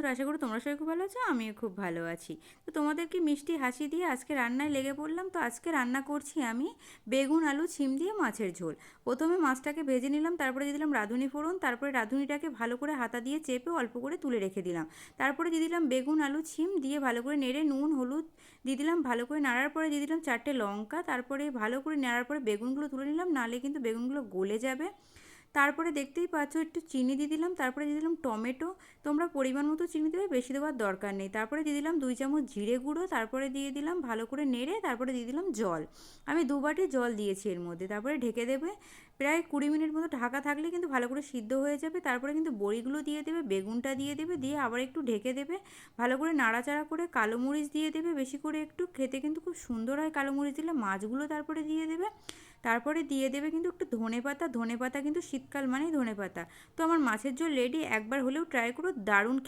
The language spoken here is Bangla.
বন্ধুরা, আশা করি তোমরা সবাই খুব ভালো আছো, আমিও খুব ভালো আছি। তো তোমাদেরকে মিষ্টি হাসি দিয়ে আজকে রান্নায় লেগে পড়লাম। তো আজকে রান্না করছি আমি বেগুন আলু ছিম দিয়ে মাছের ঝোল। প্রথমে মাছটাকে ভেজে নিলাম, তারপরে দিয়ে দিলাম রাঁধুনি ফোড়ন, তারপরে রাঁধুনিটাকে ভালো করে হাতা দিয়ে চেপে অল্প করে তুলে রেখে দিলাম। তারপরে দিয়ে দিলাম বেগুন আলু ছিম দিয়ে ভালো করে নেড়ে নুন হলুদ দিয়ে দিলাম, ভালো করে নাড়ার পরে দিয়ে দিলাম 4টে লঙ্কা, তারপরে ভালো করে নাড়ার পরে বেগুনগুলো তুলে নিলাম, নাহলে কিন্তু বেগুনগুলো গলে যাবে। তারপরে দেখতেই পাচ্ছ একটু চিনি দিয়ে দিলাম, তারপরে দিয়ে দিলাম টমেটো। তোমরা পরিমাণ মতো চিনি দেবে, বেশি দেওয়ার দরকার নেই। তারপরে দিয়ে দিলাম 2 চামচ জিরে গুঁড়ো, তারপরে দিয়ে দিলাম ভালো করে নেড়ে, তারপরে দিয়ে দিলাম জল। আমি 2 বাটি জল দিয়েছি এর মধ্যে। তারপরে ঢেকে দেবে, প্রায় 20 মিনিট মতো ঢাকা থাকলে কিন্তু ভালো করে সিদ্ধ হয়ে যাবে। তারপরে কিন্তু বড়িগুলো দিয়ে দেবে, বেগুনটা দিয়ে দেবে, দিয়ে আবার একটু ঢেকে দেবে, ভালো করে নাড়াচাড়া করে কালো মরিচ দিয়ে দেবে বেশি করে, একটু খেতে কিন্তু খুব সুন্দর হয় কালো মরিচ দিলে। মাছগুলো তারপরে দিয়ে দেবে, তারপরে দিয়ে দেবে কিন্তু একটু ধনেপাতা। ধনেপাতা কিন্তু শীতকাল মানেই ধনেপাতা। তো আমার মাছের ঝোল রেডি, একবার হলেও ট্রাই করো, দারুণ খেতে।